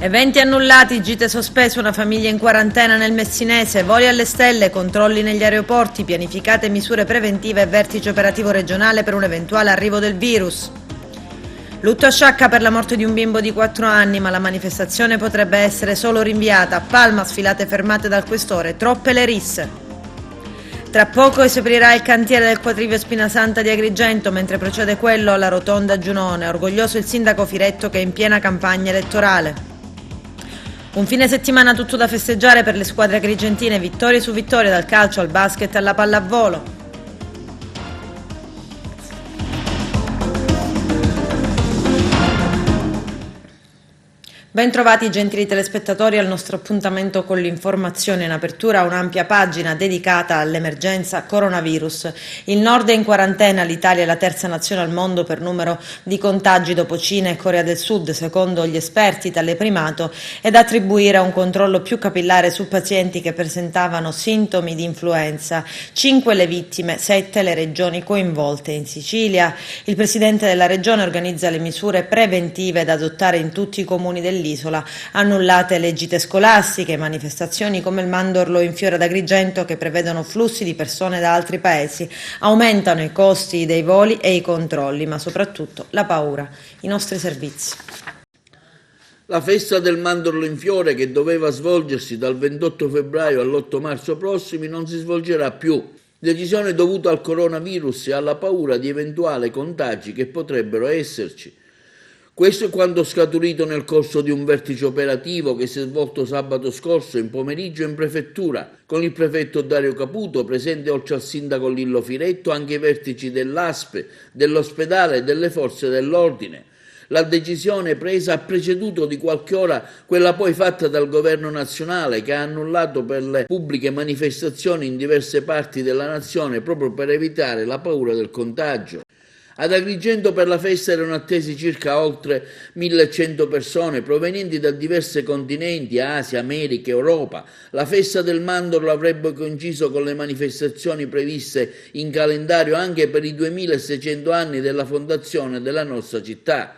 Eventi annullati, gite sospese, una famiglia in quarantena nel Messinese, voli alle stelle, controlli negli aeroporti, pianificate misure preventive e vertice operativo regionale per un eventuale arrivo del virus. Lutto a Sciacca per la morte di un bimbo di 4 anni, ma la manifestazione potrebbe essere solo rinviata. A Palma sfilate fermate dal questore, troppe le risse. Tra poco esaurirà il cantiere del quadrivio Spinasanta di Agrigento, mentre procede quello alla rotonda Giunone. Orgoglioso il sindaco Firetto che è in piena campagna elettorale. Un fine settimana tutto da festeggiare per le squadre agrigentine, vittorie su vittorie dal calcio al basket alla pallavolo. Bentrovati gentili telespettatori al nostro appuntamento con l'informazione. In apertura un'ampia pagina dedicata all'emergenza coronavirus. Il Nord è in quarantena, l'Italia è la terza nazione al mondo per numero di contagi dopo Cina e Corea del Sud, secondo gli esperti, tale primato è da attribuire a un controllo più capillare su pazienti che presentavano sintomi di influenza. 5 le vittime, 7 le regioni coinvolte. In Sicilia il presidente della regione organizza le misure preventive da adottare in tutti i comuni dell'isola, annullate le gite scolastiche, manifestazioni come il Mandorlo in Fiore ad Agrigento che prevedono flussi di persone da altri paesi, aumentano i costi dei voli e i controlli, ma soprattutto la paura, i nostri servizi. La festa del Mandorlo in Fiore, che doveva svolgersi dal 28 febbraio all'8 marzo prossimi, non si svolgerà più. Decisione dovuta al coronavirus e alla paura di eventuali contagi che potrebbero esserci. Questo è quanto scaturito nel corso di un vertice operativo che si è svolto sabato scorso in pomeriggio in prefettura, con il prefetto Dario Caputo presente oltre al sindaco Lillo Firetto anche i vertici dell'ASP, dell'ospedale e delle forze dell'ordine. La decisione presa ha preceduto di qualche ora quella poi fatta dal governo nazionale che ha annullato per le pubbliche manifestazioni in diverse parti della nazione proprio per evitare la paura del contagio. Ad Agrigento per la festa erano attesi circa oltre 1100 persone provenienti da diversi continenti, Asia, America, Europa. La festa del Mandorlo avrebbe coinciso con le manifestazioni previste in calendario anche per i 2600 anni della fondazione della nostra città.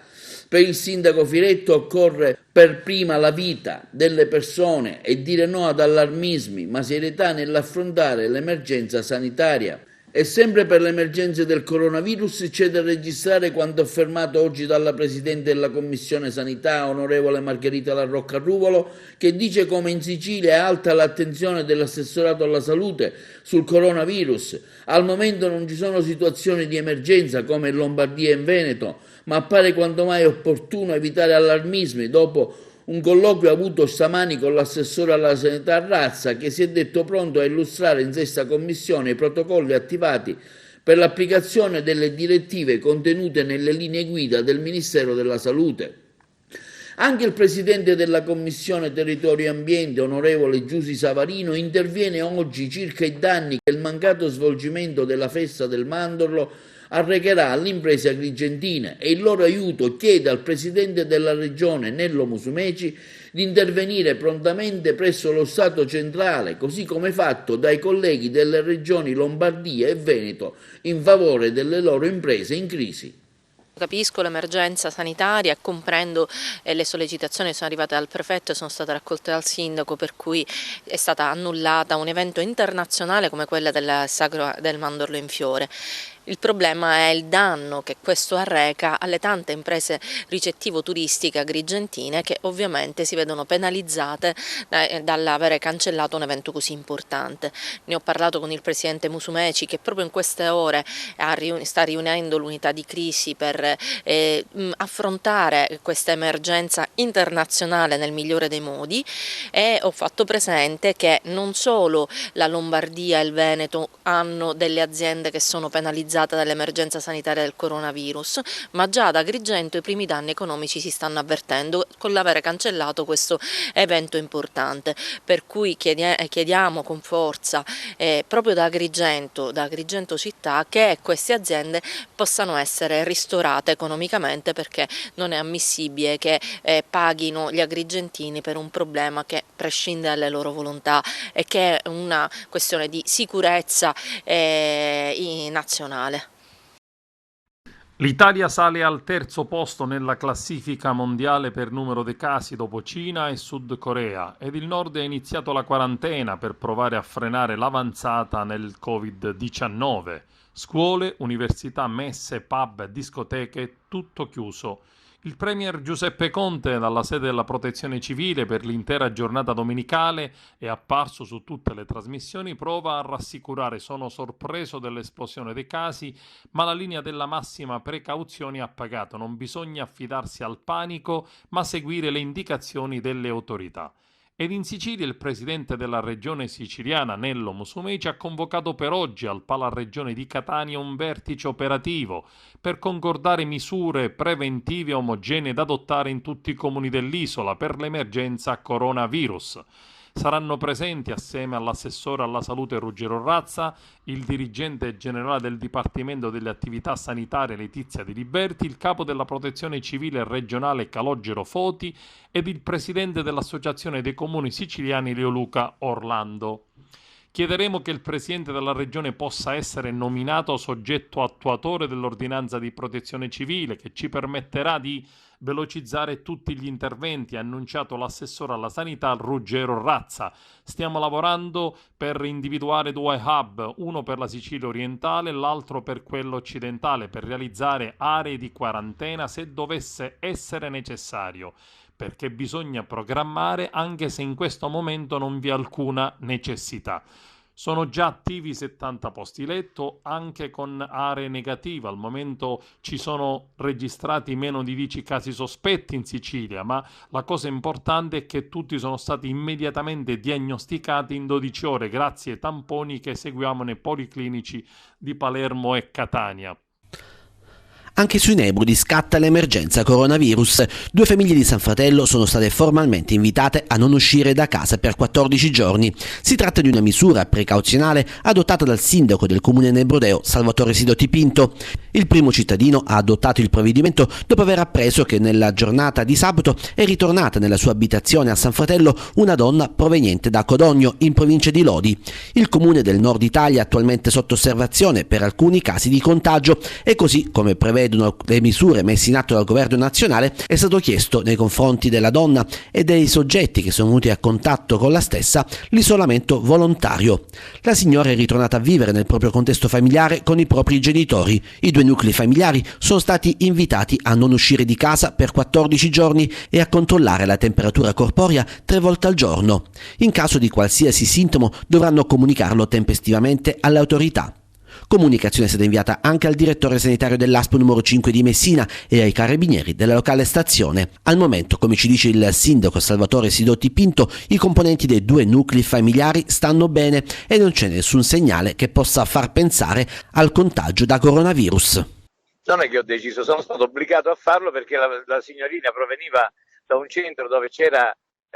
Per il sindaco Firetto occorre per prima la vita delle persone e dire no ad allarmismi, ma serietà nell'affrontare l'emergenza sanitaria. E sempre per le emergenze del coronavirus c'è da registrare quanto affermato oggi dalla Presidente della Commissione Sanità, onorevole Margherita La Rocca Ruvolo, che dice come in Sicilia è alta l'attenzione dell'assessorato alla salute sul coronavirus. Al momento non ci sono situazioni di emergenza come in Lombardia e in Veneto, ma appare quanto mai opportuno evitare allarmismi dopo un colloquio avuto stamani con l'assessore alla sanità Razza, che si è detto pronto a illustrare in sesta commissione i protocolli attivati per l'applicazione delle direttive contenute nelle linee guida del Ministero della Salute. Anche il presidente della Commissione Territorio e Ambiente, onorevole Giusy Savarino, interviene oggi circa i danni che il mancato svolgimento della festa del Mandorlo arrecherà alle imprese agrigentine e il loro aiuto chiede al presidente della regione Nello Musumeci di intervenire prontamente presso lo Stato centrale, così come fatto dai colleghi delle regioni Lombardia e Veneto in favore delle loro imprese in crisi. Capisco l'emergenza sanitaria e comprendo le sollecitazioni che sono arrivate dal prefetto e sono state raccolte dal sindaco, per cui è stata annullata un evento internazionale come quella del Mandorlo in Fiore. Il problema è il danno che questo arreca alle tante imprese ricettivo-turistiche agrigentine che ovviamente si vedono penalizzate dall'avere cancellato un evento così importante. Ne ho parlato con il presidente Musumeci che proprio in queste ore sta riunendo l'unità di crisi per affrontare questa emergenza internazionale nel migliore dei modi, e ho fatto presente che non solo la Lombardia e il Veneto hanno delle aziende che sono penalizzate dall'emergenza sanitaria del coronavirus, ma già ad Agrigento i primi danni economici si stanno avvertendo con l'avere cancellato questo evento importante, per cui chiediamo con forza proprio da Agrigento città, che queste aziende possano essere ristorate economicamente, perché non è ammissibile che paghino gli agrigentini per un problema che prescinde dalle loro volontà e che è una questione di sicurezza nazionale. L'Italia sale al terzo posto nella classifica mondiale per numero di casi dopo Cina e Sud Corea ed il Nord ha iniziato la quarantena per provare a frenare l'avanzata nel Covid-19. Scuole, università, messe, pub, discoteche, tutto chiuso. Il premier Giuseppe Conte, dalla sede della Protezione Civile per l'intera giornata domenicale, è apparso su tutte le trasmissioni, prova a rassicurare: sono sorpreso dell'esplosione dei casi, ma la linea della massima precauzione ha pagato, non bisogna affidarsi al panico, ma seguire le indicazioni delle autorità. Ed in Sicilia il presidente della regione siciliana, Nello Musumeci, ha convocato per oggi al Palareggione di Catania un vertice operativo per concordare misure preventive omogenee da adottare in tutti i comuni dell'isola per l'emergenza coronavirus. Saranno presenti, assieme all'assessore alla salute Ruggero Razza, il dirigente generale del Dipartimento delle Attività Sanitarie Letizia Di Liberti, il capo della Protezione Civile regionale Calogero Foti ed il presidente dell'Associazione dei Comuni Siciliani Leoluca Orlando. Chiederemo che il Presidente della Regione possa essere nominato soggetto attuatore dell'ordinanza di protezione civile, che ci permetterà di velocizzare tutti gli interventi, ha annunciato l'assessore alla sanità Ruggero Razza. Stiamo lavorando per individuare 2 hub, uno per la Sicilia orientale e l'altro per quello occidentale, per realizzare aree di quarantena se dovesse essere necessario, perché bisogna programmare anche se in questo momento non vi è alcuna necessità. Sono già attivi 70 posti letto anche con aree negative. Al momento ci sono registrati meno di 10 casi sospetti in Sicilia, ma la cosa importante è che tutti sono stati immediatamente diagnosticati in 12 ore grazie ai tamponi che eseguiamo nei policlinici di Palermo e Catania. Anche sui Nebrodi scatta l'emergenza coronavirus. 2 famiglie di San Fratello sono state formalmente invitate a non uscire da casa per 14 giorni. Si tratta di una misura precauzionale adottata dal sindaco del comune nebrodeo, Salvatore Sidoti Pinto. Il primo cittadino ha adottato il provvedimento dopo aver appreso che nella giornata di sabato è ritornata nella sua abitazione a San Fratello una donna proveniente da Codogno, in provincia di Lodi. Il comune del nord Italia è attualmente sotto osservazione per alcuni casi di contagio e così, come prevedono le misure messe in atto dal governo nazionale, è stato chiesto nei confronti della donna e dei soggetti che sono venuti a contatto con la stessa l'isolamento volontario. La signora è ritornata a vivere nel proprio contesto familiare con i propri genitori. I 2 nuclei familiari sono stati invitati a non uscire di casa per 14 giorni e a controllare la temperatura corporea 3 volte al giorno. In caso di qualsiasi sintomo dovranno comunicarlo tempestivamente alle autorità. Comunicazione è stata inviata anche al direttore sanitario dell'ASP numero 5 di Messina e ai carabinieri della locale stazione. Al momento, come ci dice il sindaco Salvatore Sidoti Pinto, i componenti dei 2 nuclei familiari stanno bene e non c'è nessun segnale che possa far pensare al contagio da coronavirus. Non è che ho deciso, sono stato obbligato a farlo perché la signorina proveniva da un centro dove c'era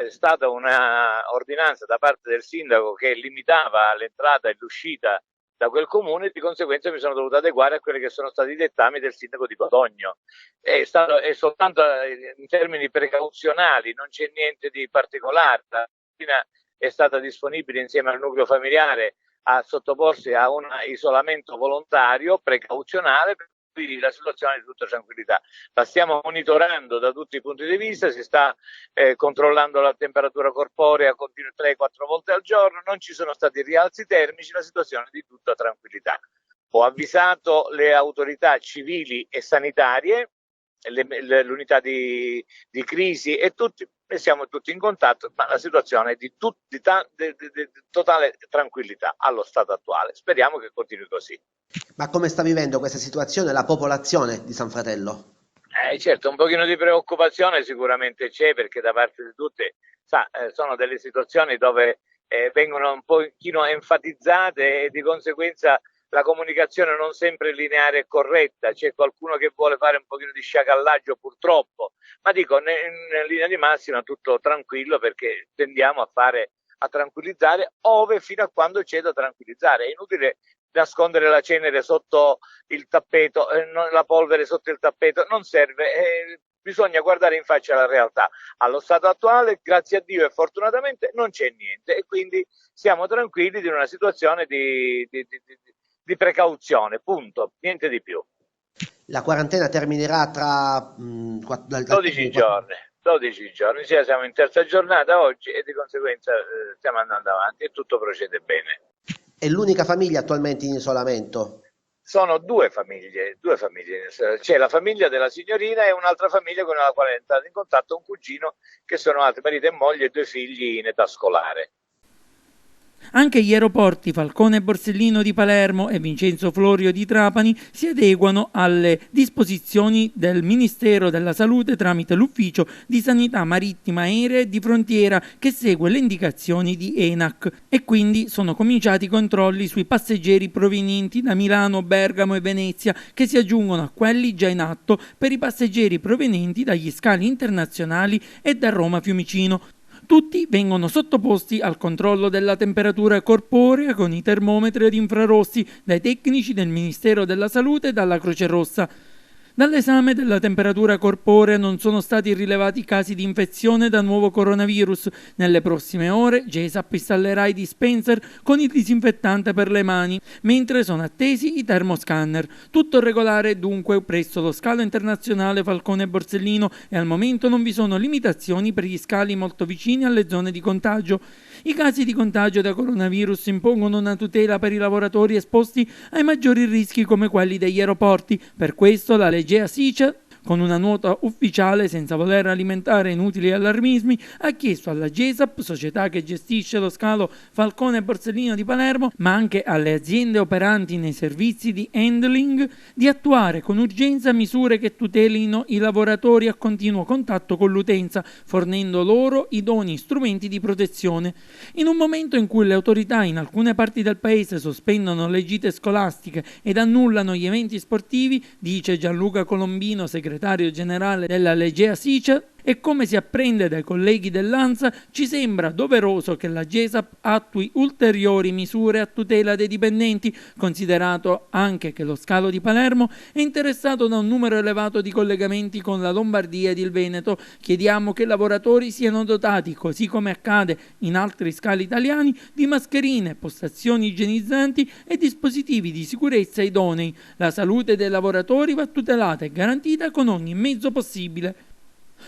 stata una ordinanza da parte del sindaco che limitava l'entrata e l'uscita da quel comune, e di conseguenza mi sono dovuto adeguare a quelli che sono stati i dettami del sindaco di Codogno. È soltanto in termini precauzionali, non c'è niente di particolare. La signorina è stata disponibile insieme al nucleo familiare a sottoporsi a un isolamento volontario precauzionale, per cui la situazione è di tutta tranquillità. La stiamo monitorando da tutti i punti di vista, si sta controllando la temperatura corporea 3-4 volte al giorno, non ci sono stati rialzi termici, la situazione è di tutta tranquillità. Ho avvisato le autorità civili e sanitarie, l'unità di crisi e siamo tutti in contatto, ma la situazione è di totale tranquillità allo stato attuale. Speriamo che continui così. Ma come sta vivendo questa situazione la popolazione di San Fratello? Certo, un pochino di preoccupazione sicuramente c'è, perché da parte di tutti sono delle situazioni dove vengono un pochino enfatizzate e di conseguenza la comunicazione non sempre lineare e corretta. C'è qualcuno che vuole fare un pochino di sciacallaggio purtroppo, ma dico in linea di massima tutto tranquillo, perché tendiamo a tranquillizzare ove fino a quando c'è da tranquillizzare. È inutile nascondere la cenere sotto il tappeto, la polvere sotto il tappeto, non serve, bisogna guardare in faccia la realtà. Allo stato attuale, grazie a Dio e fortunatamente, non c'è niente e quindi siamo tranquilli di una situazione di precauzione, punto, niente di più. La quarantena terminerà tra 12 giorni. 12 giorni, sì, siamo in terza giornata oggi e di conseguenza stiamo andando avanti e tutto procede bene. È l'unica famiglia attualmente in isolamento? Sono due famiglie. C'è la famiglia della signorina e un'altra famiglia con la quale è entrato in contatto un cugino, che sono altri marito e moglie e 2 figli in età scolare. Anche gli aeroporti Falcone e Borsellino di Palermo e Vincenzo Florio di Trapani si adeguano alle disposizioni del Ministero della Salute tramite l'Ufficio di Sanità Marittima, Aerea e di Frontiera, che segue le indicazioni di ENAC, e quindi sono cominciati i controlli sui passeggeri provenienti da Milano, Bergamo e Venezia, che si aggiungono a quelli già in atto per i passeggeri provenienti dagli scali internazionali e da Roma Fiumicino. Tutti vengono sottoposti al controllo della temperatura corporea con i termometri ad infrarossi dai tecnici del Ministero della Salute e dalla Croce Rossa. Dall'esame della temperatura corporea non sono stati rilevati casi di infezione da nuovo coronavirus. Nelle prossime ore GESAP installerà i dispenser con il disinfettante per le mani, mentre sono attesi i termoscanner. Tutto regolare dunque presso lo scalo internazionale Falcone e Borsellino e al momento non vi sono limitazioni per gli scali molto vicini alle zone di contagio. I casi di contagio da coronavirus impongono una tutela per i lavoratori esposti ai maggiori rischi come quelli degli aeroporti. Per questo la Legea SICE, con una nota ufficiale, senza voler alimentare inutili allarmismi, ha chiesto alla GESAP, società che gestisce lo scalo Falcone e Borsellino di Palermo, ma anche alle aziende operanti nei servizi di handling, di attuare con urgenza misure che tutelino i lavoratori a continuo contatto con l'utenza, fornendo loro idonei strumenti di protezione. In un momento in cui le autorità in alcune parti del paese sospendono le gite scolastiche ed annullano gli eventi sportivi, dice Gianluca Colombino, segretario generale della Legea SICE, e come si apprende dai colleghi dell'ANSA, ci sembra doveroso che la GESAP attui ulteriori misure a tutela dei dipendenti, considerato anche che lo scalo di Palermo è interessato da un numero elevato di collegamenti con la Lombardia ed il Veneto. Chiediamo che i lavoratori siano dotati, così come accade in altri scali italiani, di mascherine, postazioni igienizzanti e dispositivi di sicurezza idonei. La salute dei lavoratori va tutelata e garantita con ogni mezzo possibile.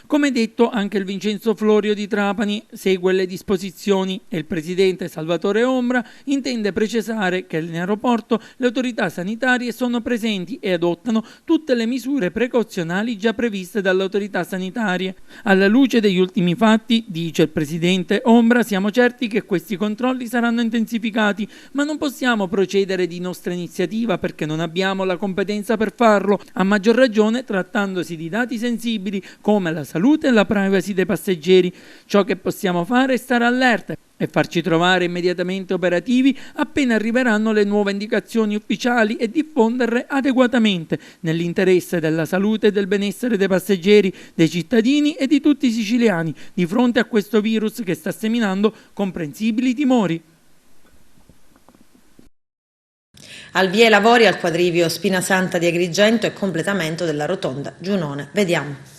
Come detto, anche il Vincenzo Florio di Trapani segue le disposizioni e il presidente Salvatore Ombra intende precisare che in aeroporto le autorità sanitarie sono presenti e adottano tutte le misure precauzionali già previste dalle autorità sanitarie. Alla luce degli ultimi fatti, dice il presidente Ombra, siamo certi che questi controlli saranno intensificati, ma non possiamo procedere di nostra iniziativa perché non abbiamo la competenza per farlo, a maggior ragione trattandosi di dati sensibili come la salute e la privacy dei passeggeri. Ciò che possiamo fare è stare allerta e farci trovare immediatamente operativi appena arriveranno le nuove indicazioni ufficiali e diffonderle adeguatamente nell'interesse della salute e del benessere dei passeggeri, dei cittadini e di tutti i siciliani di fronte a questo virus che sta seminando comprensibili timori. Al via i lavori al quadrivio Spinasanta di Agrigento e completamento della rotonda Giunone. Vediamo.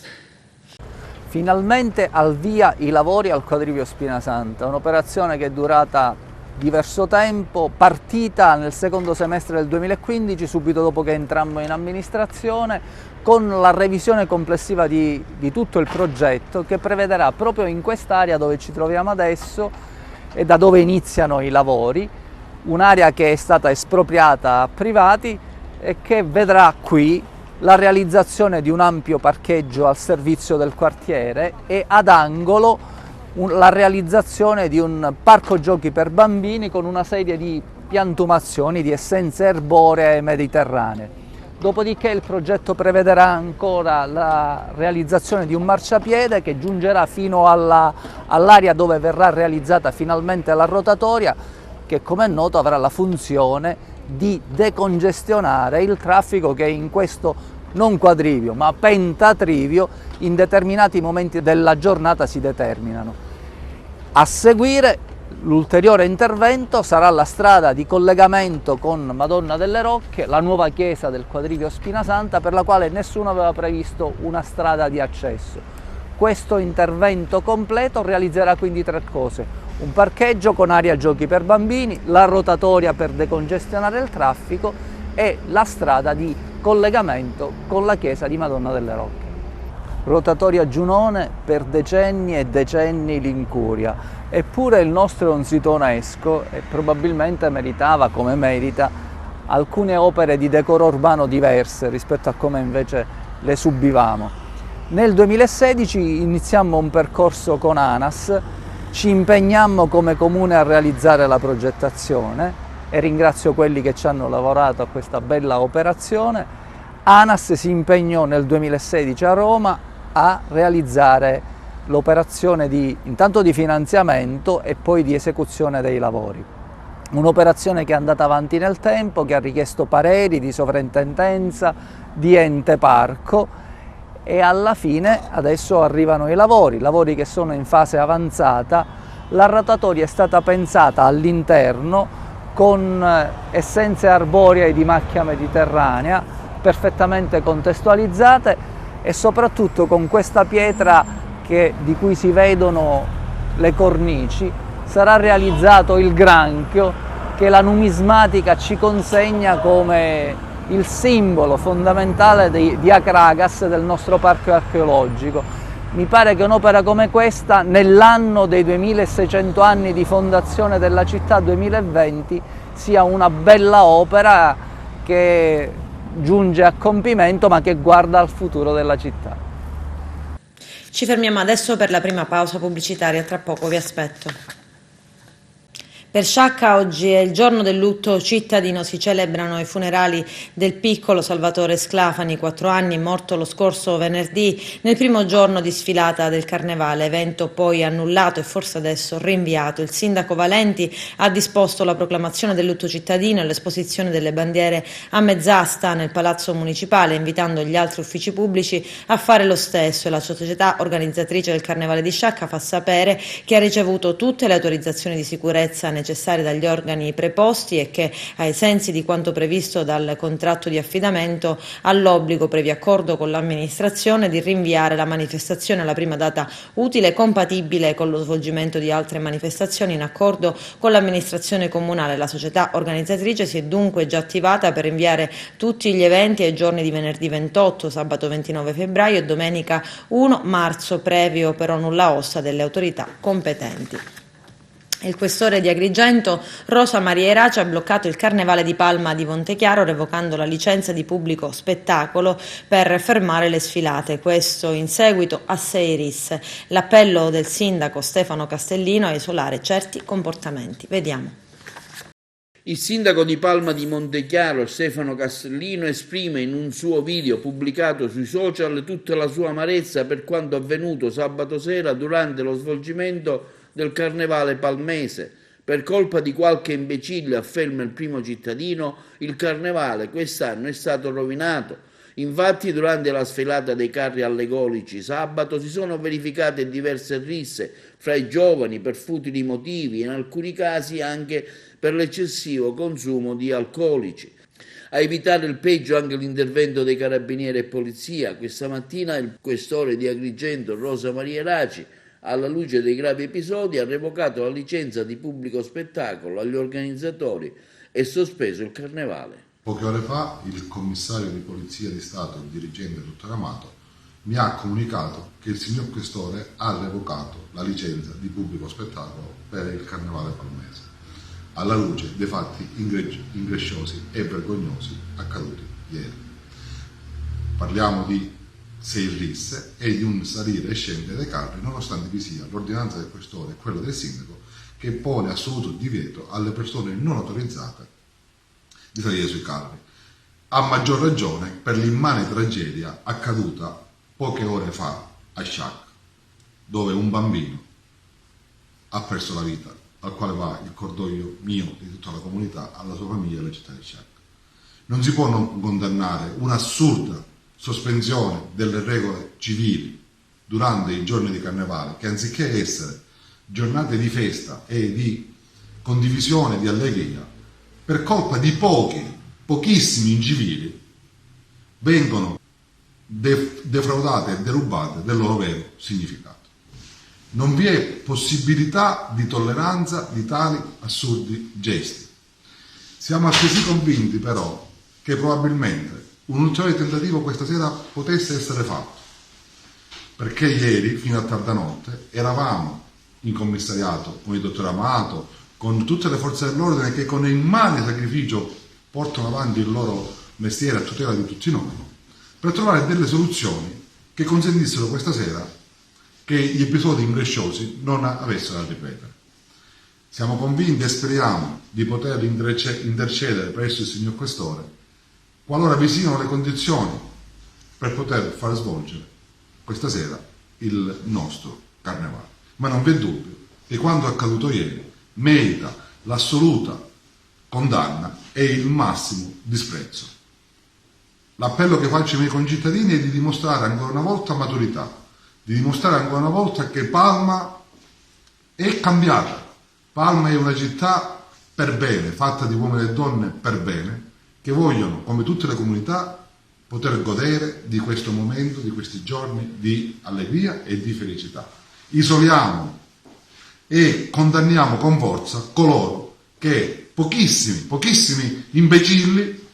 Finalmente al via i lavori al quadrivio Spinasanta, un'operazione che è durata diverso tempo, partita nel secondo semestre del 2015, subito dopo che entrammo in amministrazione, con la revisione complessiva di tutto il progetto, che prevederà proprio in quest'area dove ci troviamo adesso e da dove iniziano i lavori, un'area che è stata espropriata a privati e che vedrà qui la realizzazione di un ampio parcheggio al servizio del quartiere e ad angolo la realizzazione di un parco giochi per bambini con una serie di piantumazioni di essenze erboree mediterranee. Dopodiché il progetto prevederà ancora la realizzazione di un marciapiede che giungerà fino all'area dove verrà realizzata finalmente la rotatoria, che come è noto avrà la funzione di decongestionare il traffico che in questo non quadrivio ma pentatrivio in determinati momenti della giornata si determinano. A seguire l'ulteriore intervento sarà la strada di collegamento con Madonna delle Rocche, la nuova chiesa del quadrivio Spinasanta, per la quale nessuno aveva previsto una strada di accesso. Questo intervento completo realizzerà quindi 3 cose: un parcheggio con area giochi per bambini, la rotatoria per decongestionare il traffico e la strada di collegamento con la chiesa di Madonna delle Rocche. Rotatoria Giunone per decenni e decenni l'incuria, eppure il nostro è un sito UNESCO e probabilmente meritava, come merita, alcune opere di decoro urbano diverse rispetto a come invece le subivamo. Nel 2016 iniziammo un percorso con ANAS, ci impegnammo come comune a realizzare la progettazione e ringrazio quelli che ci hanno lavorato a questa bella operazione. ANAS si impegnò nel 2016 a Roma a realizzare l'operazione intanto di finanziamento e poi di esecuzione dei lavori. Un'operazione che è andata avanti nel tempo, che ha richiesto pareri di sovrintendenza, di ente parco e alla fine adesso arrivano i lavori che sono in fase avanzata. La rotatoria è stata pensata all'interno con essenze arboree di macchia mediterranea perfettamente contestualizzate e soprattutto con questa pietra di cui si vedono le cornici sarà realizzato il granchio che la numismatica ci consegna come il simbolo fondamentale di Acragas del nostro parco archeologico. Mi pare che un'opera come questa, nell'anno dei 2600 anni di fondazione della città 2020, sia una bella opera che giunge a compimento ma che guarda al futuro della città. Ci fermiamo adesso per la prima pausa pubblicitaria, tra poco vi aspetto. Per Sciacca oggi è il giorno del lutto cittadino, si celebrano i funerali del piccolo Salvatore Sclafani, 4 anni, morto lo scorso venerdì nel primo giorno di sfilata del Carnevale, evento poi annullato e forse adesso rinviato. Il sindaco Valenti ha disposto la proclamazione del lutto cittadino e l'esposizione delle bandiere a mezz'asta nel Palazzo Municipale, invitando gli altri uffici pubblici a fare lo stesso, e la società organizzatrice del Carnevale di Sciacca fa sapere che ha ricevuto tutte le autorizzazioni di sicurezza necessarie dagli organi preposti e che, ai sensi di quanto previsto dal contratto di affidamento, ha l'obbligo, previo accordo con l'amministrazione, di rinviare la manifestazione alla prima data utile e compatibile con lo svolgimento di altre manifestazioni. In accordo con l'amministrazione comunale, la società organizzatrice si è dunque già attivata per rinviare tutti gli eventi ai giorni di venerdì 28, sabato 29 febbraio e domenica 1 marzo, previo però nulla osta delle autorità competenti. Il questore di Agrigento, Rosa Maria Eraci, ha bloccato il Carnevale di Palma di Montechiaro, revocando la licenza di pubblico spettacolo per fermare le sfilate. Questo in seguito a 6 risse. L'appello del sindaco Stefano Castellino a isolare certi comportamenti. Vediamo. Il sindaco di Palma di Montechiaro, Stefano Castellino, esprime in un suo video pubblicato sui social tutta la sua amarezza per quanto avvenuto sabato sera durante lo svolgimento del Carnevale palmese. Per colpa di qualche imbecille, afferma il primo cittadino, il Carnevale quest'anno è stato rovinato. Infatti, durante la sfilata dei carri allegorici sabato si sono verificate diverse risse fra i giovani per futili motivi, in alcuni casi anche per l'eccessivo consumo di alcolici. A evitare il peggio anche l'intervento dei carabinieri e polizia. Questa mattina il questore di Agrigento, Rosa Maria Eraci, alla luce dei gravi episodi, ha revocato la licenza di pubblico spettacolo agli organizzatori e sospeso il Carnevale. Poche ore fa il commissario di Polizia di Stato, il dirigente dottor Amato, mi ha comunicato che il signor Questore ha revocato la licenza di pubblico spettacolo per il Carnevale palmese, alla luce dei fatti ingresciosi e vergognosi accaduti ieri. Parliamo di 6 risse e di un salire e scendere dei carri, nonostante vi sia l'ordinanza del Questore e quella del Sindaco che pone assoluto divieto alle persone non autorizzate di salire sui carri. A maggior ragione per l'immane tragedia accaduta poche ore fa a Sciacca, dove un bambino ha perso la vita, al quale va il cordoglio mio, di tutta la comunità, alla sua famiglia e alla città di Sciacca. Non si può non condannare un'assurda sospensione delle regole civili durante i giorni di Carnevale, che anziché essere giornate di festa e di condivisione di allegria, per colpa di pochissimi incivili, vengono defraudate e derubate del loro vero significato. Non vi è possibilità di tolleranza di tali assurdi gesti. Siamo altresì convinti però che probabilmente un ulteriore tentativo questa sera potesse essere fatto, perché ieri, fino a tarda notte, eravamo in commissariato con il dottor Amato, con tutte le forze dell'ordine che con immane sacrificio portano avanti il loro mestiere a tutela di tutti noi, per trovare delle soluzioni che consentissero questa sera che gli episodi ingresciosi non avessero a ripetere. Siamo convinti e speriamo di poter intercedere presso il signor Questore qualora vi siano le condizioni per poter far svolgere questa sera il nostro carnevale. Ma non vi è dubbio che quanto accaduto ieri merita l'assoluta condanna e il massimo disprezzo. L'appello che faccio ai miei concittadini è di dimostrare ancora una volta maturità, di dimostrare ancora una volta che Palma è cambiata. Palma è una città per bene, fatta di uomini e donne per bene, che vogliono, come tutte le comunità, poter godere di questo momento, di questi giorni di allegria e di felicità. Isoliamo e condanniamo con forza coloro che, pochissimi imbecilli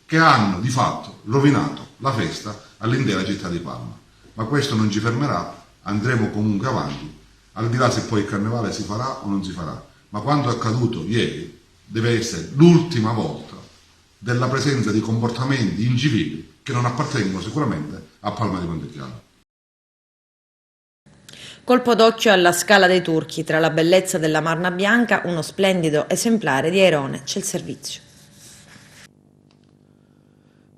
che hanno di fatto rovinato la festa all'intera città di Palma. Ma questo non ci fermerà, andremo comunque avanti, al di là se poi il carnevale si farà o non si farà. Ma quanto accaduto ieri deve essere l'ultima volta della presenza di comportamenti incivili che non appartengono sicuramente a Palma di Montechiaro. Colpo d'occhio alla Scala dei Turchi, tra la bellezza della Marna Bianca, uno splendido esemplare di Airone, c'è il servizio.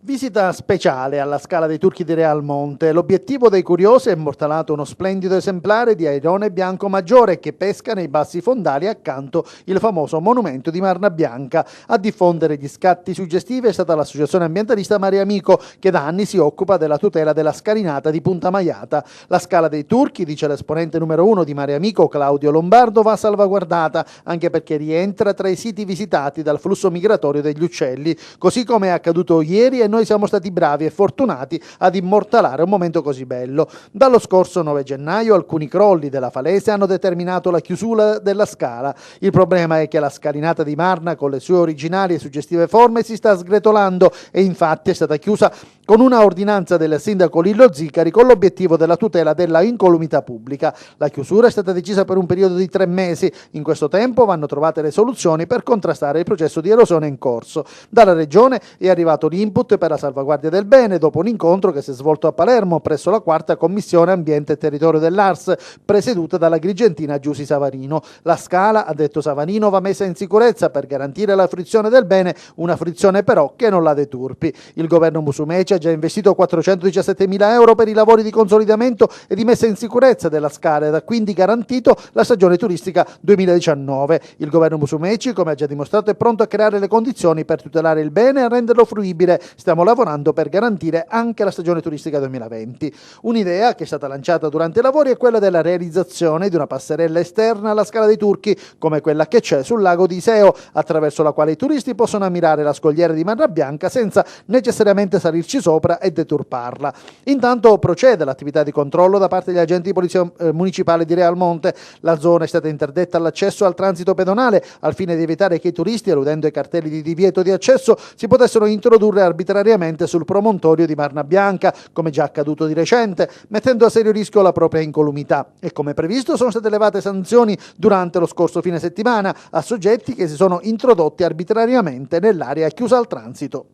Visita speciale alla Scala dei Turchi di Realmonte. L'obiettivo dei curiosi è immortalato uno splendido esemplare di Airone bianco maggiore che pesca nei bassi fondali accanto il famoso monumento di Marna Bianca. A diffondere gli scatti suggestivi è stata l'associazione ambientalista Mare Amico, che da anni si occupa della tutela della scalinata di Punta Maiata. La Scala dei Turchi, dice l'esponente numero 1 di Mare Amico Claudio Lombardo, va salvaguardata anche perché rientra tra i siti visitati dal flusso migratorio degli uccelli, così come è accaduto ieri, e noi siamo stati bravi e fortunati ad immortalare un momento così bello. Dallo scorso 9 gennaio alcuni crolli della falese hanno determinato la chiusura della scala. Il problema è che la scalinata di Marna, con le sue originali e suggestive forme, si sta sgretolando e infatti è stata chiusa con una ordinanza del sindaco Lillo Zicari con l'obiettivo della tutela della incolumità pubblica. La chiusura è stata decisa per un periodo di 3 mesi. In questo tempo vanno trovate le soluzioni per contrastare il processo di erosione in corso. Dalla Regione è arrivato l'input per la salvaguardia del bene dopo un incontro che si è svolto a Palermo presso la 4ª Commissione Ambiente e Territorio dell'ARS, presieduta dall'agrigentina Giusy Savarino. La scala, ha detto Savarino, va messa in sicurezza per garantire la fruizione del bene, una fruizione però che non la deturpi. Il governo Musumeci ha già investito 417.000 euro per i lavori di consolidamento e di messa in sicurezza della scala ed ha quindi garantito la stagione turistica 2019. Il governo Musumeci, come ha già dimostrato, è pronto a creare le condizioni per tutelare il bene e a renderlo fruibile. Stiamo lavorando per garantire anche la stagione turistica 2020. Un'idea che è stata lanciata durante i lavori è quella della realizzazione di una passerella esterna alla Scala dei Turchi, come quella che c'è sul lago di Iseo, attraverso la quale i turisti possono ammirare la scogliera di Marna Bianca senza necessariamente salirci sopra e deturparla. Intanto procede l'attività di controllo da parte degli agenti di polizia municipale di Realmonte. La zona è stata interdetta all'accesso al transito pedonale al fine di evitare che i turisti, eludendo i cartelli di divieto di accesso, si potessero introdurre arbitrariamente sul promontorio di Marna Bianca, come già accaduto di recente, mettendo a serio rischio la propria incolumità. E come previsto sono state elevate sanzioni durante lo scorso fine settimana a soggetti che si sono introdotti arbitrariamente nell'area chiusa al transito.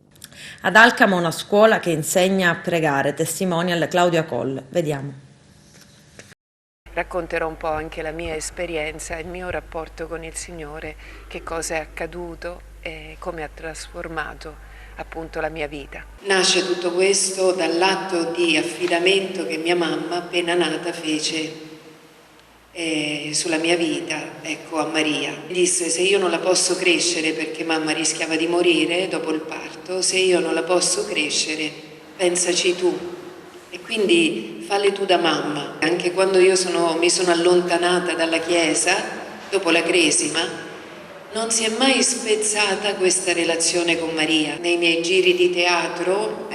Ad Alcamo una scuola che insegna a pregare, testimonial Claudia Coll. Vediamo. Racconterò un po' anche la mia esperienza, il mio rapporto con il Signore, che cosa è accaduto e come ha trasformato appunto la mia vita. Nasce tutto questo dall'atto di affidamento che mia mamma, appena nata, fece sulla mia vita, ecco, a Maria. Disse: se io non la posso crescere, perché mamma rischiava di morire dopo il parto, se io non la posso crescere, pensaci tu. E quindi falle tu da mamma. Anche quando io mi sono allontanata dalla chiesa, dopo la cresima, non si è mai spezzata questa relazione con Maria. Nei miei giri di teatro,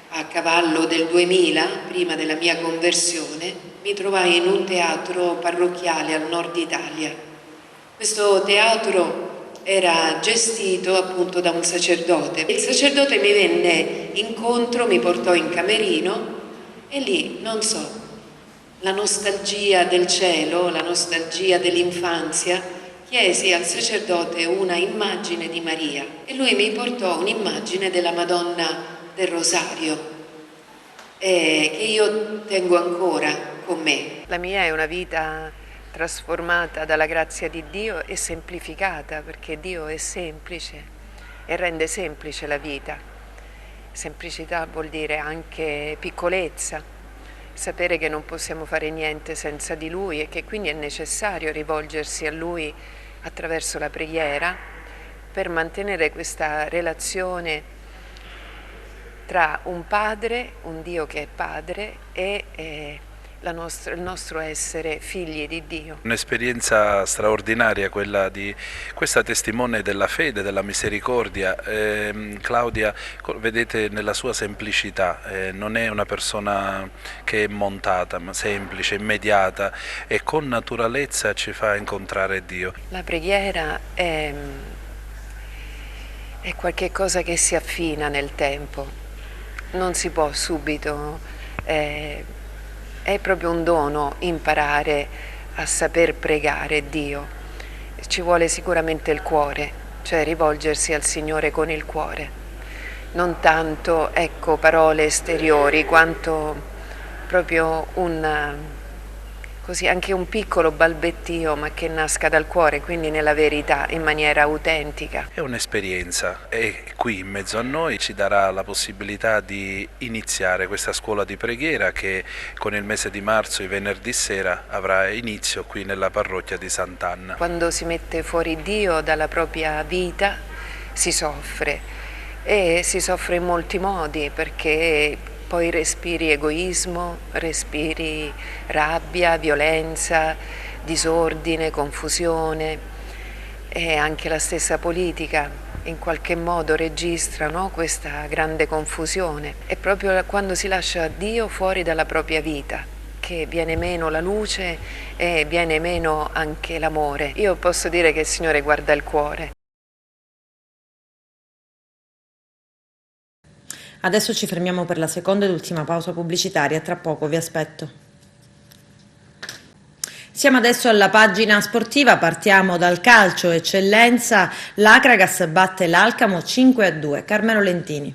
a cavallo del 2000, prima della mia conversione, mi trovai in un teatro parrocchiale al nord Italia. Questo teatro era gestito appunto da un sacerdote. Il sacerdote mi venne incontro, mi portò in camerino e lì, non so, la nostalgia del cielo, la nostalgia dell'infanzia, chiesi al sacerdote una immagine di Maria e lui mi portò un'immagine della Madonna del Rosario che io tengo ancora con me. La mia è una vita trasformata dalla grazia di Dio e semplificata, perché Dio è semplice e rende semplice la vita. Semplicità vuol dire anche piccolezza, sapere che non possiamo fare niente senza di Lui e che quindi è necessario rivolgersi a Lui attraverso la preghiera per mantenere questa relazione tra un padre, un Dio che è padre e il nostro essere figli di Dio. Un'esperienza straordinaria quella di questa testimone della fede, della misericordia. Claudia, vedete, nella sua semplicità, non è una persona che è montata, ma semplice, immediata e con naturalezza ci fa incontrare Dio. La preghiera è qualche cosa che si affina nel tempo, non si può subito. È proprio un dono imparare a saper pregare Dio. Ci vuole sicuramente il cuore, cioè rivolgersi al Signore con il cuore. Non tanto, parole esteriori, quanto proprio anche un piccolo balbettio, ma che nasca dal cuore, quindi nella verità, in maniera autentica. È un'esperienza e qui in mezzo a noi ci darà la possibilità di iniziare questa scuola di preghiera che con il mese di marzo, i venerdì sera, avrà inizio qui nella parrocchia di Sant'Anna. Quando si mette fuori Dio dalla propria vita si soffre e si soffre in molti modi, perché poi respiri egoismo, respiri rabbia, violenza, disordine, confusione e anche la stessa politica in qualche modo registra, no, questa grande confusione. È proprio quando si lascia Dio fuori dalla propria vita che viene meno la luce e viene meno anche l'amore. Io posso dire che il Signore guarda il cuore. Adesso ci fermiamo per la seconda ed ultima pausa pubblicitaria, tra poco vi aspetto. Siamo adesso alla pagina sportiva, partiamo dal calcio eccellenza, l'Akragas batte l'Alcamo 5-2, Carmelo Lentini.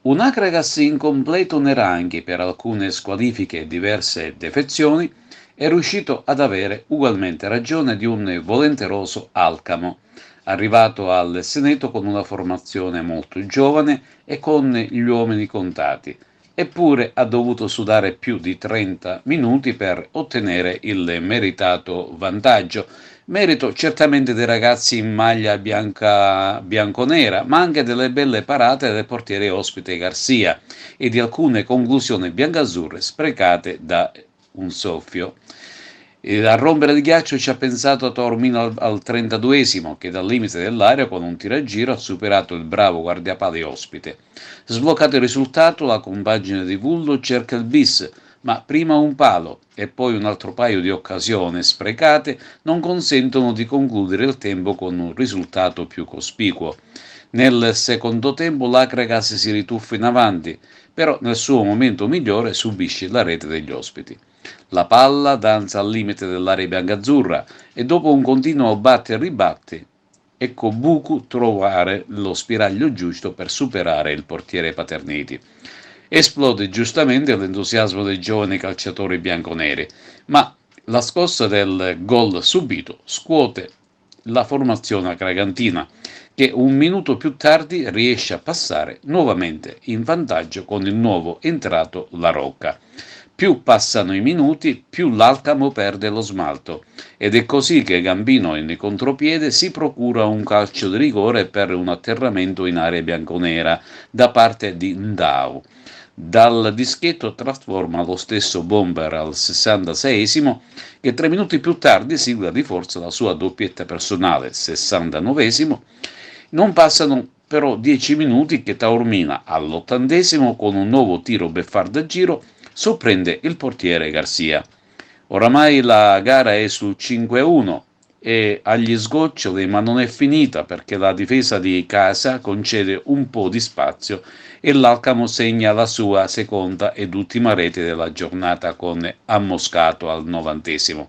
Un Akragas in completo neranghi per alcune squalifiche e diverse defezioni è riuscito ad avere ugualmente ragione di un volenteroso Alcamo, arrivato al Seneto con una formazione molto giovane e con gli uomini contati, eppure ha dovuto sudare più di 30 minuti per ottenere il meritato vantaggio. Merito certamente dei ragazzi in maglia bianconera, ma anche delle belle parate del portiere ospite Garcia e di alcune conclusioni biancazzurre sprecate da un soffio. A rompere il ghiaccio ci ha pensato Taormino al 32esimo, che dal limite dell'area con un tiraggiro ha superato il bravo guardiapale ospite. Sbloccato il risultato, la compagine di Vullo cerca il bis, ma prima un palo e poi un altro paio di occasioni sprecate non consentono di concludere il tempo con un risultato più cospicuo. Nel secondo tempo l'Akragas si rituffa in avanti, però nel suo momento migliore subisce la rete degli ospiti. La palla danza al limite dell'area biancazzurra e dopo un continuo batte e ribatte, ecco Bucu trovare lo spiraglio giusto per superare il portiere Paterniti. Esplode giustamente l'entusiasmo dei giovani calciatori bianconeri, ma la scossa del gol subito scuote la formazione akragantina, che un minuto più tardi riesce a passare nuovamente in vantaggio con il nuovo entrato La Rocca. Più passano i minuti, più l'Alcamo perde lo smalto, ed è così che Gambino in contropiede si procura un calcio di rigore per un atterramento in area bianconera da parte di Ndao. Dal dischetto trasforma lo stesso Bomber al 66esimo, che 3 minuti più tardi sigla di forza la sua doppietta personale, 69esimo. Non passano però 10 minuti che Taormina all'80esimo con un nuovo tiro beffardo a giro sorprende il portiere Garcia. Oramai la gara è sul 5-1 è agli sgoccioli, ma non è finita perché la difesa di casa concede un po' di spazio e l'Alcamo segna la sua seconda ed ultima rete della giornata con Ammoscato al 90°.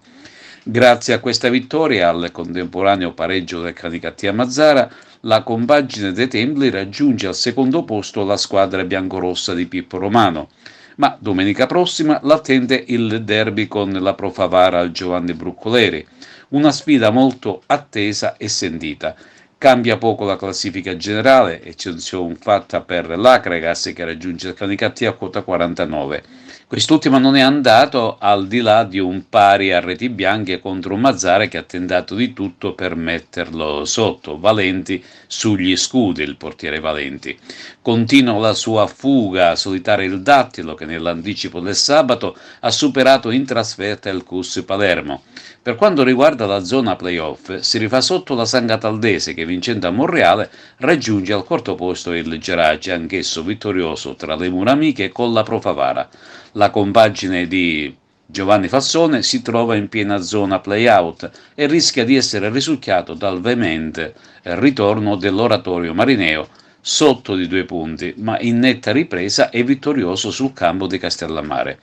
Grazie a questa vittoria e al contemporaneo pareggio del Canicattì a Mazzara, la compagine dei Templi raggiunge al secondo posto la squadra biancorossa di Pippo Romano. Ma domenica prossima l'attende il derby con la Pro Favara al Giovanni Bruccoleri, una sfida molto attesa e sentita. Cambia poco la classifica generale, eccezione fatta per l'Acregas che raggiunge il Canicattì a quota 49. Quest'ultima non è andato al di là di un pari a reti bianche contro un Mazzara che ha tentato di tutto per metterlo sotto. Valenti sugli scudi, il portiere Valenti. Continua la sua fuga a solitare il Dattilo che nell'anticipo del sabato ha superato in trasferta il CUS Palermo. Per quanto riguarda la zona playoff, si rifà sotto la San Cataldese che vincendo a Monreale raggiunge al quarto posto il Gerace, anch'esso vittorioso tra le mura amiche con la Pro Favara. La compagine di Giovanni Fassone si trova in piena zona play-out e rischia di essere risucchiato dal veemente ritorno dell'Oratorio Marineo, sotto di 2 punti, ma in netta ripresa e vittorioso sul campo di Castellammare.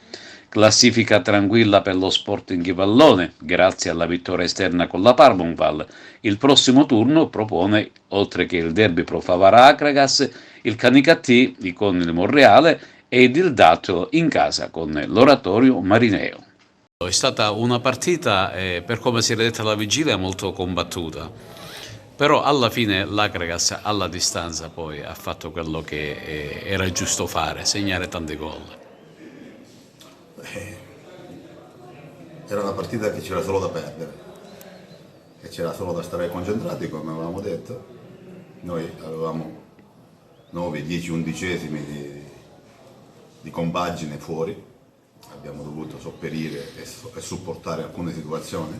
Classifica tranquilla per lo Sporting Pallone, grazie alla vittoria esterna con la Parmonval. Il prossimo turno propone, oltre che il derby Pro Favara Acragas, il Canicattì con il Monreale ed il Dattilo in casa con l'Oratorio Marineo. È stata una partita, per come si era detta alla vigilia, molto combattuta, però alla fine l'Acragas alla distanza poi ha fatto quello che era giusto fare, segnare tanti gol. Era una partita che c'era solo da perdere, che c'era solo da stare concentrati, come avevamo detto. Noi avevamo 9, 10 undicesimi di compagine fuori, abbiamo dovuto sopperire e supportare alcune situazioni.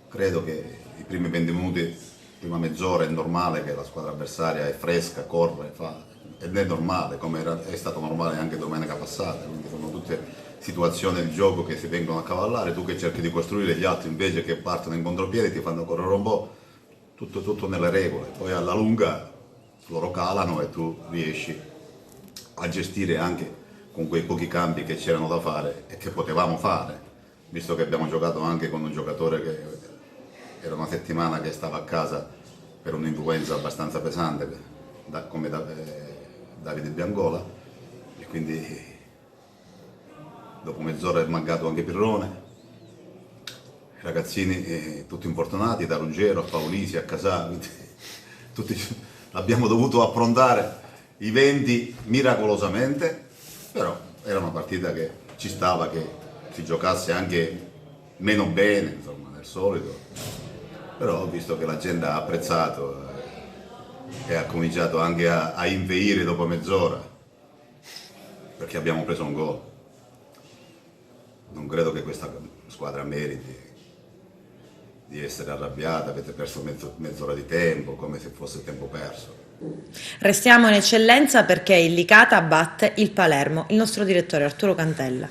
Credo che i primi 20 minuti, prima mezz'ora è normale che la squadra avversaria è fresca, corre, ed è normale, come è stato normale anche domenica passata, quindi sono tutte situazioni di gioco che si vengono a cavallare, tu che cerchi di costruire, gli altri invece che partono in contropiede ti fanno correre un po', tutto nelle regole, poi alla lunga loro calano e tu riesci a gestire anche con quei pochi cambi che c'erano da fare e che potevamo fare, visto che abbiamo giocato anche con un giocatore che era una settimana che stava a casa per un'influenza abbastanza pesante come Davide Biangola, e quindi dopo mezz'ora è mancato anche Pirrone, i ragazzini tutti infortunati, da Ruggero a Paolisi a Casà, tutti abbiamo dovuto approntare i 20 miracolosamente, però era una partita che ci stava che si giocasse anche meno bene, insomma, del solito, però ho visto che la gente ha apprezzato e ha cominciato anche a inveire dopo mezz'ora, perché abbiamo preso un gol. Non credo che questa squadra meriti di essere arrabbiata, avete perso mezz'ora di tempo, come se fosse tempo perso. Restiamo in eccellenza perché il Licata batte il Palermo. Il nostro direttore Arturo Cantella.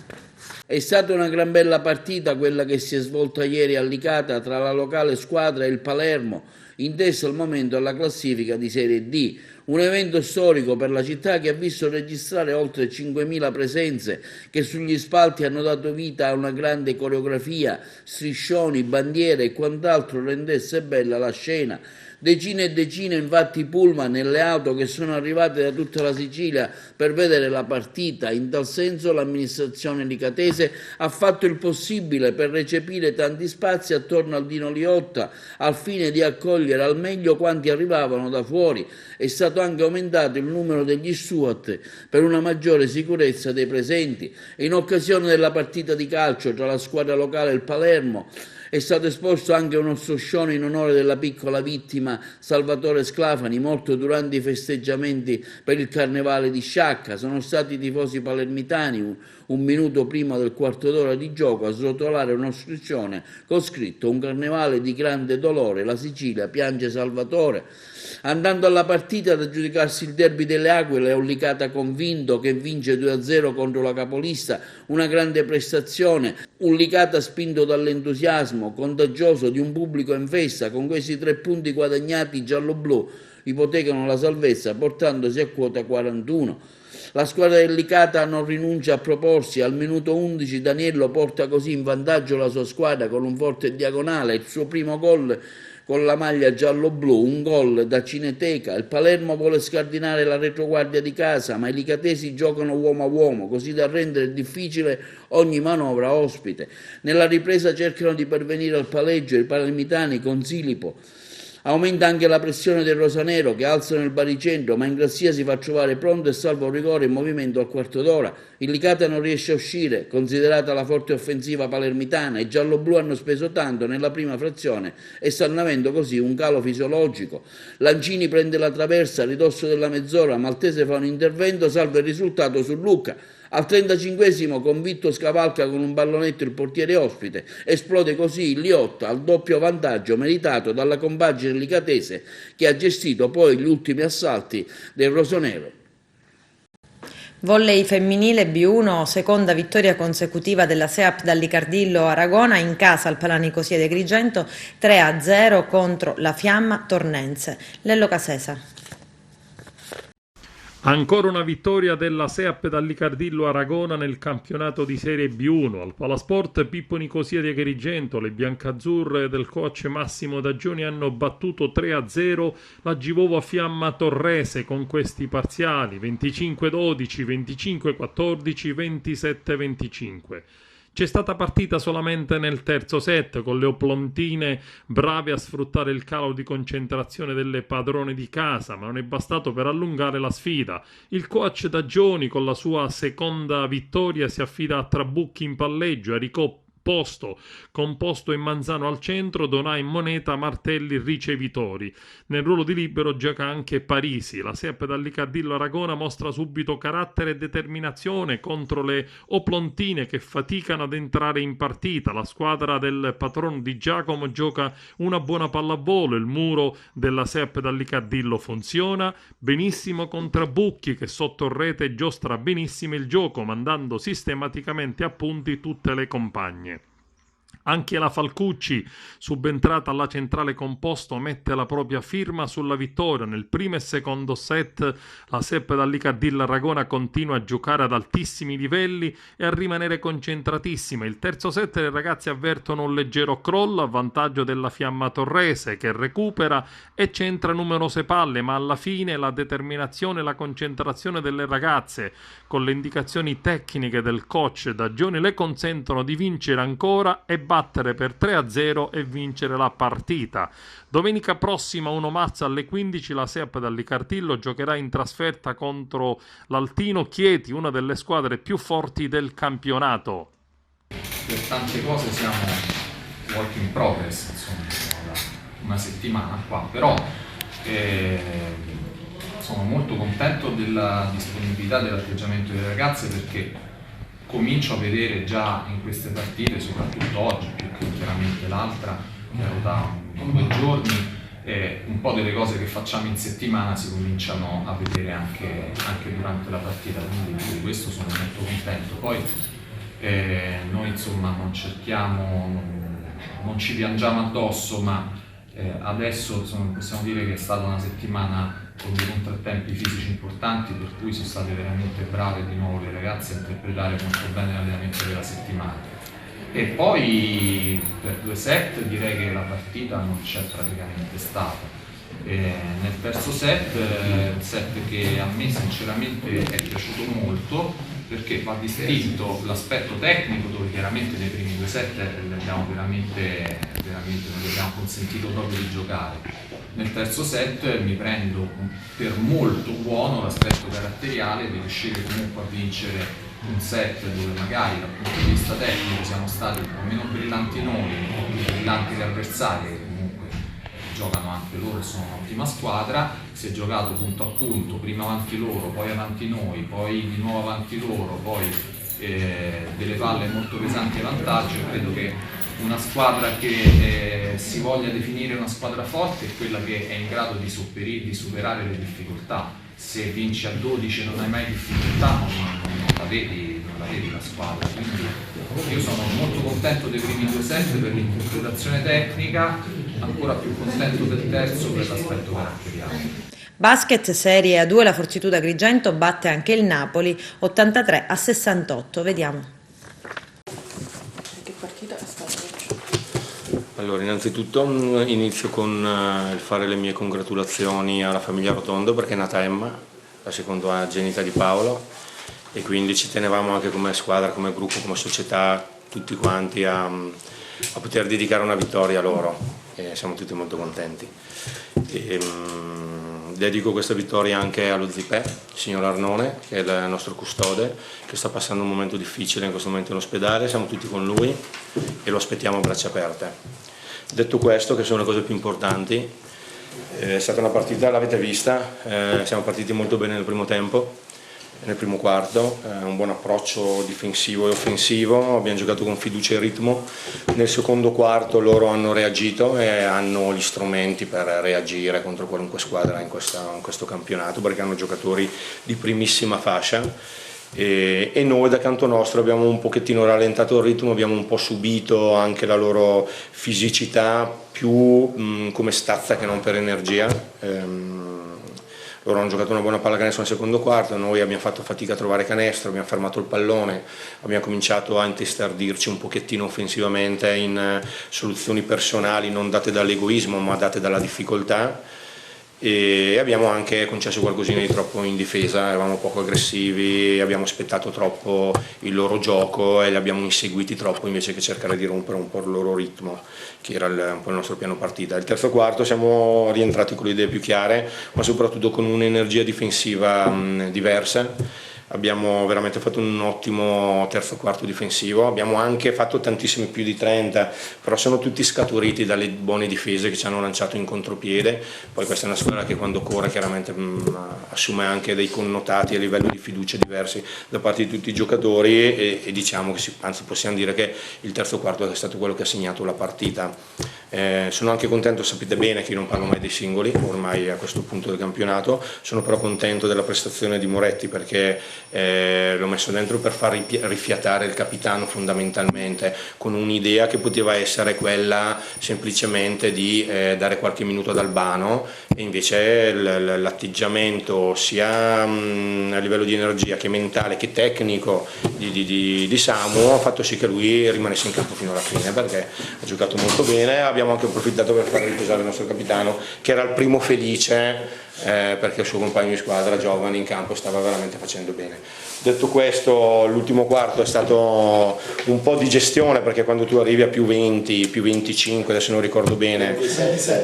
È stata una gran bella partita quella che si è svolta ieri a Licata tra la locale squadra e il Palermo, inteso al momento alla classifica di Serie D. Un evento storico per la città che ha visto registrare oltre 5.000 presenze che sugli spalti hanno dato vita a una grande coreografia, striscioni, bandiere e quant'altro rendesse bella la scena. Decine e decine infatti pullman e le auto che sono arrivate da tutta la Sicilia per vedere la partita. In tal senso l'amministrazione licatese ha fatto il possibile per recepire tanti spazi attorno al Dino Liotta al fine di accogliere al meglio quanti arrivavano da fuori. È stato anche aumentato il numero degli SWAT per una maggiore sicurezza dei presenti. In occasione della partita di calcio tra la squadra locale e il Palermo è stato esposto anche uno striscione in onore della piccola vittima Salvatore Sclafani, morto durante i festeggiamenti per il carnevale di Sciacca. Sono stati i tifosi palermitani, un minuto prima del quarto d'ora di gioco, a srotolare uno striscione con scritto: un carnevale di grande dolore, la Sicilia piange Salvatore. Andando alla partita, ad aggiudicarsi il derby delle Aquile, è un Licata convinto che vince 2-0 contro la capolista, una grande prestazione, un Licata spinto dall'entusiasmo entusiasmo contagioso di un pubblico in festa, con questi 3 punti guadagnati giallo-blu ipotecano la salvezza portandosi a quota 41. La squadra del Licata non rinuncia a proporsi, al minuto 11 Daniello porta così in vantaggio la sua squadra con un forte diagonale, il suo primo gol con la maglia giallo-blu, un gol da cineteca. Il Palermo vuole scardinare la retroguardia di casa, ma i licatesi giocano uomo a uomo, così da rendere difficile ogni manovra ospite. Nella ripresa cercano di pervenire al pareggio i palermitani con Silipo. Aumenta anche la pressione del rosanero che alzano il baricentro, ma Ingrassia si fa trovare pronto e salva un rigore in movimento al quarto d'ora. Il Licata non riesce a uscire, considerata la forte offensiva palermitana. I gialloblu hanno speso tanto nella prima frazione e stanno avendo così un calo fisiologico. Lancini prende la traversa a ridosso della mezz'ora, Maltese fa un intervento, salva il risultato su Lucca. Al 35esimo Convitto scavalca con un pallonetto il portiere ospite, esplode così il Liotta al doppio vantaggio meritato dalla compagine licatese che ha gestito poi gli ultimi assalti del rosanero. Volley femminile B1, seconda vittoria consecutiva della SEAP Dallicardillo Aragona in casa al Palanicosia di Agrigento, 3-0 contro la Fiamma Tornense. Lello Casesa. Ancora una vittoria della SEAP Dallicardillo Aragona nel campionato di Serie B1. Al Palasport Pippo Nicosia di Agrigento le biancazzurre del coach Massimo Dagioni hanno battuto 3-0 la Givova Fiamma Torrese con questi parziali 25-12, 25-14, 27-25. C'è stata partita solamente nel terzo set, con le oplontine brave a sfruttare il calo di concentrazione delle padrone di casa, ma non è bastato per allungare la sfida. Il coach Dagioni, con la sua seconda vittoria, si affida a Trabucchi in palleggio, a Ricoppo composto in Manzano al centro, Donà in moneta, Martelli ricevitori. Nel ruolo di libero gioca anche Parisi. La SEAP Dallicardillo Aragona mostra subito carattere e determinazione contro le oplontine che faticano ad entrare in partita. La squadra del patrono Di Giacomo gioca una buona pallavolo, il muro della SEAP Dallicardillo funziona benissimo con Trabucchi che sotto rete giostra benissimo il gioco, mandando sistematicamente a punti tutte le compagne. Anche la Falcucci, subentrata alla centrale composto, mette la propria firma sulla vittoria. Nel primo e secondo set la SEAP Dallicardillo Aragona continua a giocare ad altissimi livelli e a rimanere concentratissima. Il terzo set le ragazze avvertono un leggero crollo a vantaggio della Fiamma Torrese che recupera e centra numerose palle, ma alla fine la determinazione e la concentrazione delle ragazze con le indicazioni tecniche del coach Dagioni le consentono di vincere ancora e battere per 3-0 e vincere la partita. Domenica prossima 1 marzo alle 15 la SEAP Dallicardillo giocherà in trasferta contro l'Altino Chieti, una delle squadre più forti del campionato. Per tante cose siamo work in progress, insomma, siamo da una settimana qua, però sono molto contento della disponibilità dell'atteggiamento delle ragazze, perché comincio a vedere già in queste partite, soprattutto oggi, più che chiaramente l'altra, che ero da 2 giorni, un po' delle cose che facciamo in settimana si cominciano a vedere anche durante la partita, quindi di questo sono molto contento. Poi noi insomma non ci piangiamo addosso, ma adesso possiamo dire che è stata una settimana con dei contrattempi fisici importanti, per cui sono state veramente brave di nuovo le ragazze a interpretare molto bene l'allenamento della settimana. E poi per 2 set direi che la partita non c'è praticamente stata. Nel terzo set, il set che a me sinceramente è piaciuto molto, perché va distinto l'aspetto tecnico, dove chiaramente nei primi 2 set non gli abbiamo consentito proprio di giocare. Nel terzo set mi prendo per molto buono l'aspetto caratteriale di riuscire comunque a vincere un set dove magari dal punto di vista tecnico siamo stati un po' meno brillanti noi, un po' più brillanti gli avversari, che comunque giocano anche loro e sono un'ottima squadra. Si è giocato punto a punto, prima avanti loro, poi avanti noi, poi di nuovo avanti loro, poi delle palle molto pesanti a vantaggio. Credo che una squadra che si voglia definire una squadra forte è quella che è in grado di superare le difficoltà. Se vinci a 12 non hai mai difficoltà, non la vedi rimanevi la squadra, quindi io sono molto contento dei primi 2 set per l'interpretazione tecnica, ancora più contento del terzo per l'aspetto caratteriale. Basket Serie A2, la Fortitudo Agrigento batte anche il Napoli 83-68, vediamo. Che partita è stata? Allora, innanzitutto inizio con il fare le mie congratulazioni alla famiglia Rotondo perché è nata Emma, la secondogenita di Paolo, e quindi ci tenevamo anche come squadra, come gruppo, come società, tutti quanti a poter dedicare una vittoria a loro, e siamo tutti molto contenti. Dedico questa vittoria anche allo zipè, il signor Arnone, che è il nostro custode, che sta passando un momento difficile in questo momento in ospedale, siamo tutti con lui e lo aspettiamo a braccia aperte. Detto questo, che sono le cose più importanti, è stata una partita, l'avete vista, siamo partiti molto bene nel primo tempo, nel primo quarto, un buon approccio difensivo e offensivo, abbiamo giocato con fiducia e ritmo. Nel secondo quarto loro hanno reagito e hanno gli strumenti per reagire contro qualunque squadra in questo campionato, perché hanno giocatori di primissima fascia. E noi da canto nostro abbiamo un pochettino rallentato il ritmo, abbiamo un po' subito anche la loro fisicità più come stazza che non per energia. Loro hanno giocato una buona pallacanestro nel secondo quarto, noi abbiamo fatto fatica a trovare canestro, abbiamo fermato il pallone, abbiamo cominciato a intestardirci un pochettino offensivamente in soluzioni personali non date dall'egoismo ma date dalla difficoltà, e abbiamo anche concesso qualcosina di troppo in difesa, eravamo poco aggressivi, abbiamo aspettato troppo il loro gioco e li abbiamo inseguiti troppo invece che cercare di rompere un po' il loro ritmo, che era un po' il nostro piano partita. Il terzo quarto siamo rientrati con le idee più chiare, ma soprattutto con un'energia difensiva diversa. Abbiamo veramente fatto un ottimo terzo quarto difensivo, abbiamo anche fatto tantissimi più di 30, però sono tutti scaturiti dalle buone difese che ci hanno lanciato in contropiede. Poi questa è una squadra che quando corre chiaramente assume anche dei connotati a livello di fiducia diversi da parte di tutti i giocatori, e diciamo che anzi possiamo dire che il terzo quarto è stato quello che ha segnato la partita. Sono anche contento, sapete bene che io non parlo mai dei singoli ormai a questo punto del campionato, sono però contento della prestazione di Moretti perché l'ho messo dentro per far rifiatare il capitano fondamentalmente, con un'idea che poteva essere quella semplicemente di dare qualche minuto ad Albano, e invece l'atteggiamento sia a livello di energia che mentale che tecnico di Samu ha fatto sì che lui rimanesse in campo fino alla fine, perché ha giocato molto bene. Abbiamo anche approfittato per far riposare il nostro capitano, che era il primo felice perché il suo compagno di squadra giovane in campo stava veramente facendo bene. Detto questo, l'ultimo quarto è stato un po' di gestione, perché quando tu arrivi a più 20, più 25, adesso non ricordo bene,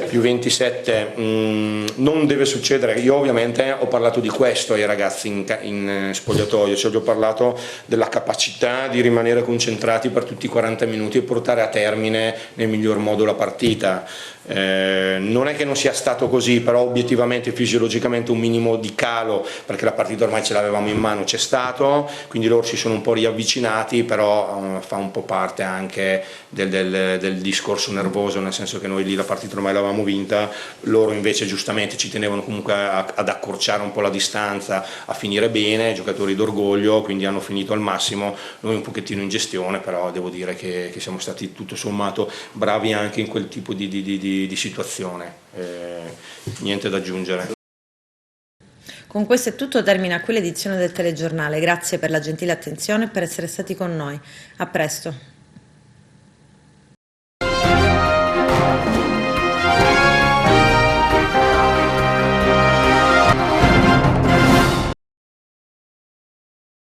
più 27, non deve succedere. Io ovviamente ho parlato di questo ai ragazzi in spogliatoio, cioè gli ho parlato della capacità di rimanere concentrati per tutti i 40 minuti e portare a termine nel miglior modo la partita. Non è che non sia stato così, però obiettivamente fisiologicamente un minimo di calo, perché la partita ormai ce l'avevamo in mano, c'è stato, quindi loro si sono un po' riavvicinati, però fa un po' parte anche del discorso nervoso, nel senso che noi lì la partita ormai l'avevamo vinta, loro invece giustamente ci tenevano comunque ad accorciare un po' la distanza, a finire bene, giocatori d'orgoglio, quindi hanno finito al massimo, noi un pochettino in gestione, però devo dire che siamo stati tutto sommato bravi anche in quel tipo di situazione, niente da aggiungere. Con questo è tutto, termina qui l'edizione del telegiornale, grazie per la gentile attenzione e per essere stati con noi, a presto.